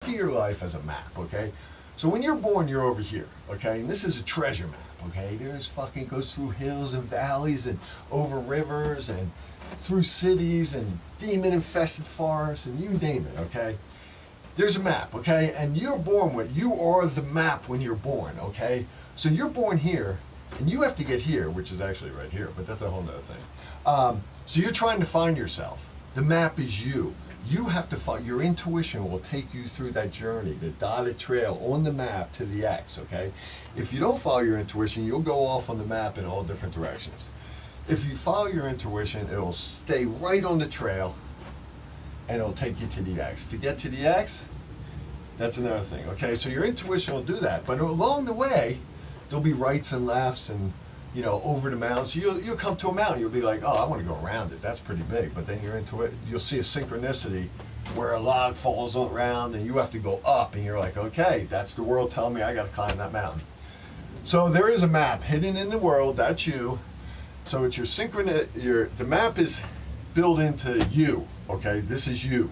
Think of your life as a map, okay? So when you're born, you're over here, okay? And this is a treasure map, okay? There's fucking goes through hills and valleys and over rivers and through cities and demon-infested forests and you name it, okay? There's a map, okay? And you're born with, you are the map when you're born, okay? So you're born here, and you have to get here, which is actually right here, but that's a whole nother thing. So you're trying to find yourself. The map is you. You have to find, your intuition will take you through that journey, the dotted trail on the map to the X, okay? If you don't follow your intuition, you'll go off on the map in all different directions. If you follow your intuition, it'll stay right on the trail and it'll take you to the X. To get to the X, that's another thing, okay? So your intuition will do that, but along the way, there'll be rights and lefts and, you know, over the mountains. You'll come to a mountain, you'll be like, oh, I want to go around it. That's pretty big. But then you're into it, you'll see a synchronicity where a log falls around and you have to go up and you're like, okay, that's the world telling me I got to climb that mountain. So there is a map hidden in the world, that's you. So it's your the map is built into you, okay? This is you.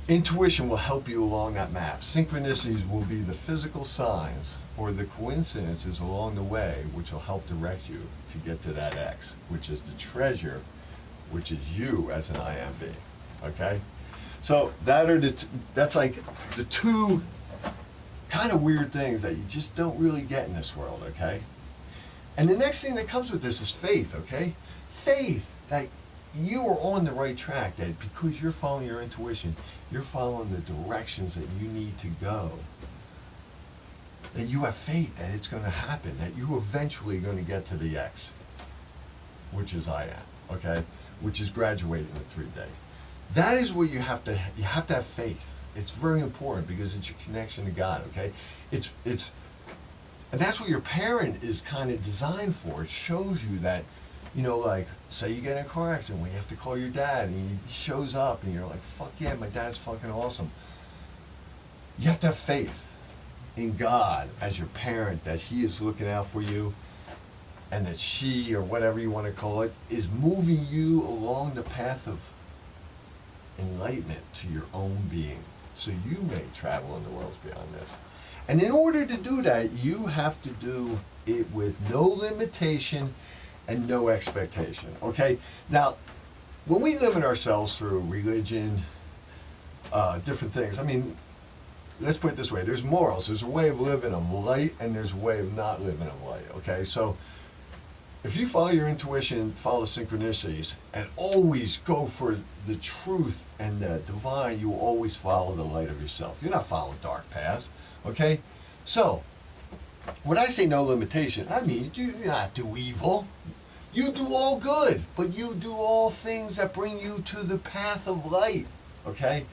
Intuition will help you along that map. Synchronicities will be the physical signs or the coincidences along the way which will help direct you to get to that X, which is the treasure, which is you as an I am being, okay? So that's like the two kind of weird things that you just don't really get in this world, okay? And the next thing that comes with this is faith, okay? Faith that you are on the right track, that because you're following your intuition, you're following the directions that you need to go, that you have faith that it's going to happen, that you eventually going to get to the X, which is I am, okay? Which is graduating in 3D. That is where you have to have faith. It's very important because it's your connection to God, okay? And that's what your parent is kind of designed for. It shows you that, you know, like, say you get in a car accident where you have to call your dad and he shows up and you're like, fuck yeah, my dad's fucking awesome. You have to have faith in God as your parent, that he is looking out for you and that she, or whatever you want to call it, is moving you along the path of enlightenment to your own being, so you may travel in the worlds beyond this. And in order to do that, you have to do it with no limitation and no expectation, okay? Now, when we limit ourselves through religion, different things, I mean, let's put it this way, there's morals, there's a way of living of light, and there's a way of not living of light, okay? So, if you follow your intuition, follow synchronicities, and always go for the truth and the divine, you will always follow the light of yourself. You're not following dark paths, okay? So, when I say no limitation, I mean you do not do evil. You do all good, but you do all things that bring you to the path of light, okay?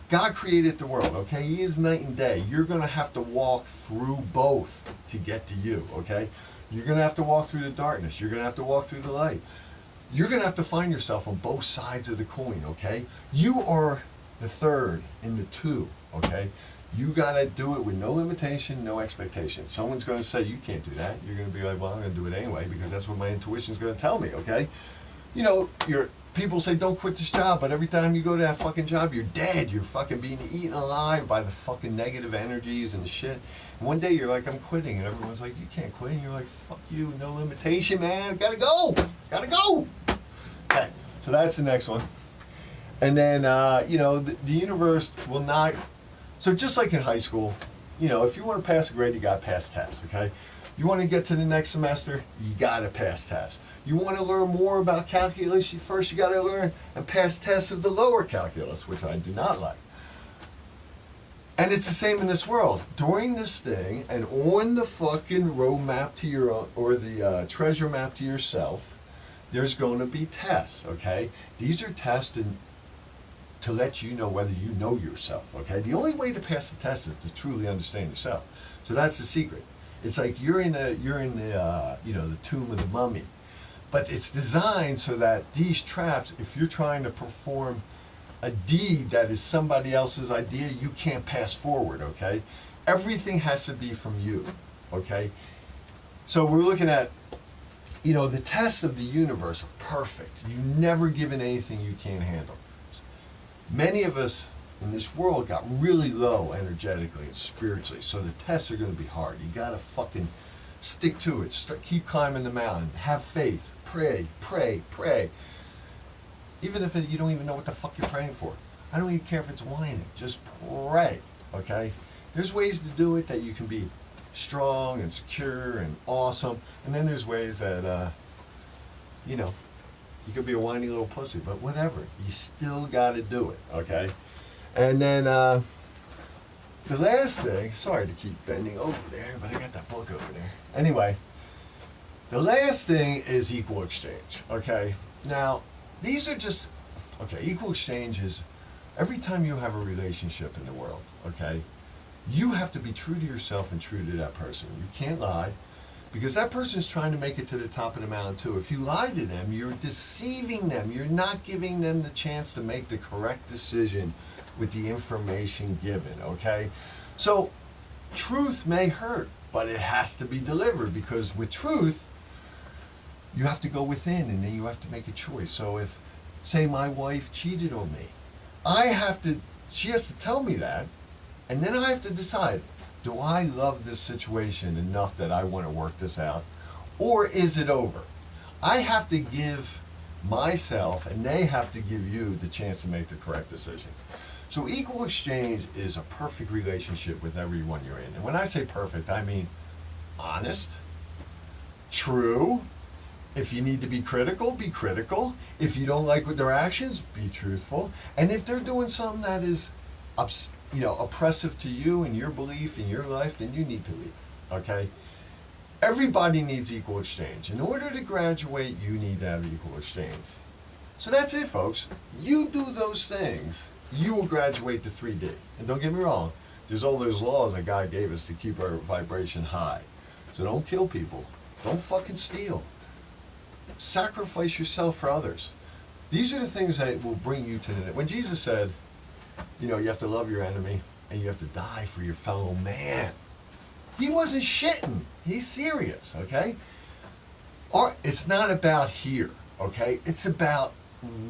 God created the world, okay? He is night and day. You're going to have to walk through both to get to you, okay? You're going to have to walk through the darkness. You're going to have to walk through the light. You're going to have to find yourself on both sides of the coin, okay? You are the third in the two, okay? You got to do it with no limitation, no expectation. Someone's going to say, you can't do that. You're going to be like, well, I'm going to do it anyway because that's what my intuition's going to tell me, okay? You know, people say, don't quit this job, but every time you go to that fucking job, you're dead. You're fucking being eaten alive by the fucking negative energies and the shit. And one day you're like, I'm quitting, and everyone's like, you can't quit. And you're like, fuck you, no limitation, man. Gotta go. Gotta go. Okay, so that's the next one. And then, you know, the universe will not... So just like in high school, you know, if you want to pass a grade, you got to pass tests, okay? You want to get to the next semester, you got to pass tests. You want to learn more about calculus, first you got to learn and pass tests of the lower calculus, which I do not like. And it's the same in this world. During this thing, and on the fucking road map to your own, or the treasure map to yourself, there's going to be tests, okay? These are tests to let you know whether you know yourself, okay? The only way to pass the test is to truly understand yourself. So that's the secret. It's like you're in the you know, the tomb of the mummy. But it's designed so that these traps, if you're trying to perform a deed that is somebody else's idea, you can't pass forward, okay? Everything has to be from you, okay? So we're looking at, you know, the tests of the universe are perfect. You're never given anything you can't handle. Many of us in this world got really low energetically and spiritually, so the tests are going to be hard. You got to fucking stick to it. Keep climbing the mountain. Have faith. Pray, pray, pray. Even if you don't even know what the fuck you're praying for. I don't even care if it's whining. Just pray, okay? There's ways to do it that you can be strong and secure and awesome. And then there's ways that, you know, you could be a whiny little pussy, but whatever. You still got to do it, okay? And then the last thing, sorry to keep bending over there, but I got that book over there. Anyway, the last thing is equal exchange, okay? Now, these are just, okay, equal exchange is every time you have a relationship in the world, okay, you have to be true to yourself and true to that person. You can't lie, because that person is trying to make it to the top of the mountain too. If you lie to them, you're deceiving them. You're not giving them the chance to make the correct decision with the information given, okay? So, truth may hurt, but it has to be delivered, because with truth, you have to go within and then you have to make a choice. So if, say my wife cheated on me, she has to tell me that, and then I have to decide, do I love this situation enough that I want to work this out, or is it over? I have to give myself, and they have to give you the chance to make the correct decision. So equal exchange is a perfect relationship with everyone you're in. And when I say perfect, I mean honest, true. If you need to be critical, be critical. If you don't like their actions, be truthful. And if they're doing something that is, oppressive to you and your belief in your life, then you need to leave, okay? Everybody needs equal exchange. In order to graduate, you need to have equal exchange. So that's it, folks. You do those things, you will graduate to 3D. And don't get me wrong, there's all those laws that God gave us to keep our vibration high. So don't kill people. Don't fucking steal. Sacrifice yourself for others. These are the things that will bring you to the... When Jesus said, you have to love your enemy and you have to die for your fellow man, he wasn't shitting. He's serious, okay? It's not about here, okay? It's about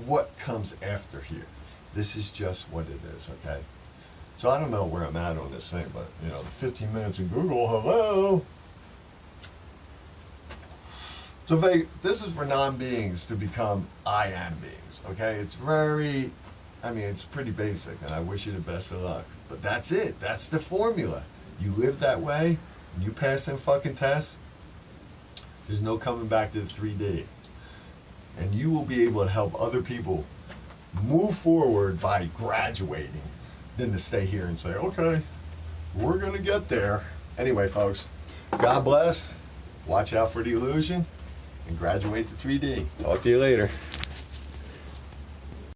what comes after here. This is just what it is, okay? So I don't know where I'm at on this thing, but, the 15 minutes in Google, hello? So this is for non-beings to become I am beings, okay? It's it's pretty basic, and I wish you the best of luck. But that's it. That's the formula. You live that way, and you pass them fucking tests, there's no coming back to the 3D. And you will be able to help other people move forward by graduating than to stay here and say, okay, we're going to get there. Anyway, folks, God bless. Watch out for the illusion and graduate to 3D. Talk to you later.